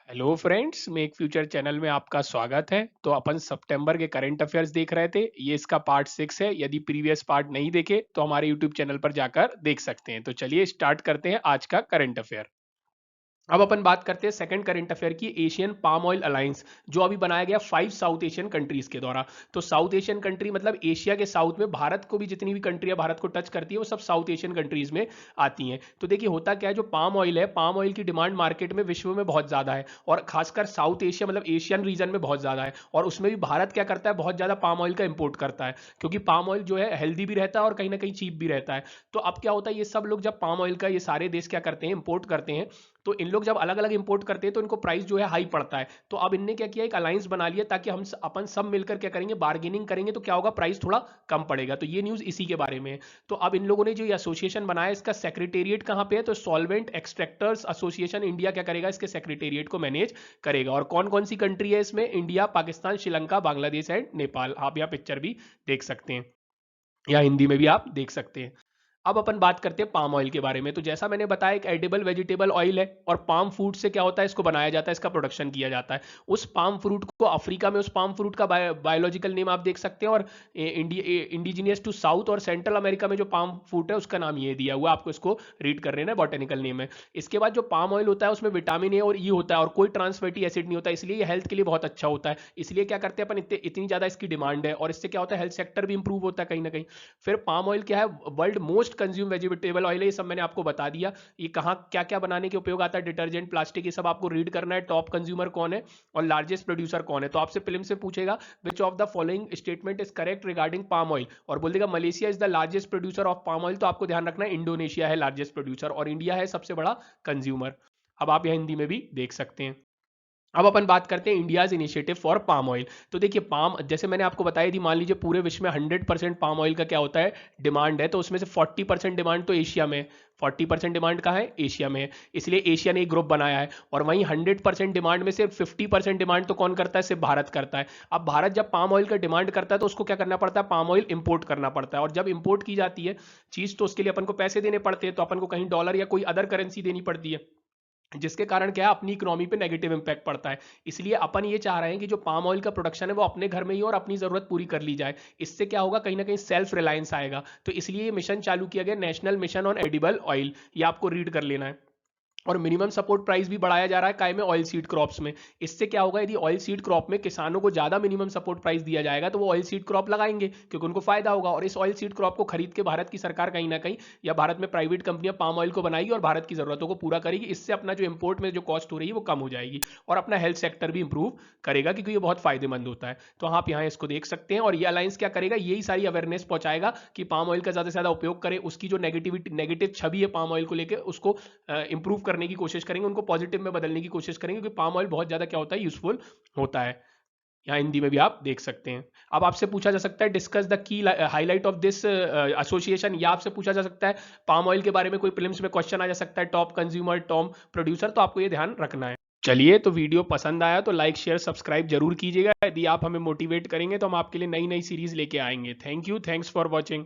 Hello friends, make future channel में आपका स्वागत है। तो अपन सितंबर के करंट अफेयर्स देख रहे थे। ये इसका पार्ट 6 है। यदि प्रीवियस पार्ट नहीं देखे तो हमारे यूट्यूब चैनल पर जाकर देख सकते हैं। तो चलिए स्टार्ट करते हैं आज का करंट अफेयर। अब अपन बात करते हैं सेकंड करंट अफेयर की, एशियन पाम ऑयल अलायंस, जो अभी बनाया गया 5 साउथ एशियन कंट्रीज के द्वारा। तो साउथ एशियन कंट्री मतलब एशिया के साउथ में, भारत को भी जितनी भी कंट्रियां भारत को टच करती है वो सब साउथ एशियन कंट्रीज में आती हैं। तो देखिए होता क्या है, जो पाम ऑयल है, पाम ऑयल की डिमांड मार्केट में विश्व में बहुत ज्यादा है, और खासकर साउथ एशिया मतलब एशियन रीजन में बहुत ज्यादा है। और उसमें भी भारत क्या करता है, बहुत ज्यादा पाम ऑयल का इंपोर्ट करता है, क्योंकि पाम ऑयल जो है हेल्दी भी रहता है और कहीं ना कहीं चीप भी रहता है। तो अब क्या होता है, ये सब लोग जब पाम ऑयल का ये सारे देश क्या करते हैं, इंपोर्ट करते हैं, तो इन लोग जब अलग अलग इंपोर्ट करते हैं तो इनको प्राइस जो है हाई पड़ता है। तो अब इनने क्या किया, एक अलायंस बना लिया, ताकि हम अपन सब मिलकर क्या करेंगे, बार्गेनिंग करेंगे, तो क्या होगा, प्राइस थोड़ा कम पड़ेगा। तो ये न्यूज़ इसी के बारे में है। तो अब इन लोगों ने जो ये एसोसिएशन बनाया, इसका सेक्रेटेरिएट कहाँ पे है, तो सॉल्वेंट एक्सट्रैक्टर्स एसोसिएशन इंडिया क्या करेगा, इसके सेक्रेटेरिएट को मैनेज करेगा। और कौन कौन सी कंट्री है इसमें, इंडिया, पाकिस्तान, श्रीलंका, बांग्लादेश एंड नेपाल। आप यहाँ पिक्चर भी देख सकते हैं, या हिंदी में भी आप देख सकते हैं। अब अपन बात करते हैं पाम ऑयल के बारे में। तो जैसा मैंने बताया, एक एडिबल वेजिटेबल ऑयल है, और पाम फ्रूट से क्या होता है, इसको बनाया जाता है, इसका प्रोडक्शन किया जाता है। उस पाम फ्रूट को अफ्रीका में, उस पाम फ्रूट का बायोलॉजिकल नेम आप देख सकते हैं, और इंडिजिनियस टू साउथ और सेंट्रल अमेरिका में जो पाम फ्रूट है उसका नाम ये दिया हुआ है, आपको इसको रीड कर लेना है, बॉटेनिकल नेम है। इसके बाद जो पाम ऑयल होता है उसमें विटामिन ए और ई होता है, और कोई ट्रांस फैटी एसिड नहीं होता, इसलिए ये हेल्थ के लिए बहुत अच्छा होता है। इसलिए क्या करते हैं अपन, इतनी ज़्यादा इसकी डिमांड है, और इससे क्या होता है, हेल्थ सेक्टर भी इंप्रूव होता है कहीं ना कहीं। फिर पाम ऑयल क्या है, world most consume vegetable oil है, ये सब मैंने आपको बता दिया। ये कहाँ क्या क्या बनाने के उपयोग आता है, डिटर्जेंट, प्लास्टिक, ये सब आपको रीड करना है। टॉप कंज्यूमर कौन है और लार्जेस्ट प्रोड्यूसर कौन है। तो आपसे फिल्म से पूछेगा, which of the following statement is correct regarding palm oil, और बोल देगा Malaysia is the largest producer of palm oil. तो आपको ध्यान रखना है, इंडोनेशिया है लार्जेस्ट प्रोड्यूसर, और इंडिया है सबसे बड़ा कंज्यूमर। अब आप यह हिंदी में भी देख सकते हैं। अब अपन बात करते हैं India's initiative for palm oil. तो देखिए पाम, जैसे मैंने आपको बताया थी, मान लीजिए पूरे विश्व में 100% पाम ऑयल का क्या होता है, डिमांड है, तो उसमें से 40% डिमांड तो एशिया में है। 40% डिमांड कहाँ है, एशिया में है। इसलिए एशिया ने एक ग्रुप बनाया है, और वहीं 100% डिमांड में से 50% डिमांड तो कौन करता है, सिर्फ भारत करता है। अब भारत जब पाम ऑयल का डिमांड करता है तो उसको क्या करना पड़ता है, पाम ऑयल इंपोर्ट करना पड़ता है, और जब इंपोर्ट की जाती है चीज़, तो उसके लिए अपन को पैसे देने पड़ते हैं, तो अपन को कहीं डॉलर या कोई अदर करेंसी देनी पड़ती है, जिसके कारण क्या है, अपनी इकोनॉमी पे नेगेटिव इंपैक्ट पड़ता है। इसलिए अपन ये चाह रहे हैं कि जो पाम ऑयल का प्रोडक्शन है वो अपने घर में ही हो और अपनी ज़रूरत पूरी कर ली जाए। इससे क्या होगा, कहीं ना कहीं सेल्फ रिलायंस आएगा। तो इसलिए ये मिशन चालू किया गया, national mission on edible oil. ये आपको रीड कर लेना है। और मिनिमम सपोर्ट प्राइस भी बढ़ाया जा रहा है, काय में, ऑयल सीड क्रॉप्स में। इससे क्या होगा, यदि ऑयल सीड क्रॉप में किसानों को ज्यादा मिनिमम सपोर्ट प्राइस दिया जाएगा तो वो ऑयल सीड क्रॉप लगाएंगे, क्योंकि उनको फायदा होगा। और इस ऑयल सीड क्रॉप को खरीद के भारत की सरकार कहीं ना कहीं, या भारत में प्राइवेट कंपनियां पाम ऑयल को बनाएगी और भारत की जरूरतों को पूरा करेगी। इससे अपना जो इंपोर्ट में जो कॉस्ट हो रही है वो कम हो जाएगी, और अपना हेल्थ सेक्टर भी इंप्रूव करेगा, क्योंकि ये बहुत फायदेमंद होता है। तो आप यहाँ इसको देख सकते हैं। और ये अलायंस क्या करेगा, यही सारी अवेयरनेस पहुंचाएगा कि पाम ऑयल का ज्यादा से ज्यादा उपयोग करें, उसकी जो नेगेटिविटी, नेगेटिव छवि है पाम ऑयल को लेकर, उसको इंप्रूव करने की कोशिश करेंगे, उनको पॉजिटिव में बदलने की कोशिश करेंगे, क्योंकि पाम ऑयल बहुत ज़्यादा क्या होता है, यूजफुल होता है। यहाँ हिंदी में भी आप देख सकते हैं। अब आपसे पूछा जा सकता है, discuss the key highlight of this association, या आपसे पूछा जा सकता है पाम ऑयल के बारे में, कोई प्रीलिम्स में क्वेश्चन आ जा सकता है, टॉप कंज्यूमर, टॉप प्रोड्यूसर। तो आपको ये ध्यान रखना है। चलिए, तो वीडियो पसंद आया तो लाइक शेयर सब्सक्राइब जरूर कीजिएगा। यदि आप हमें मोटिवेट करेंगे तो हम आपके लिए नई नई सीरीज लेके आएंगे। Thank you, thanks for watching.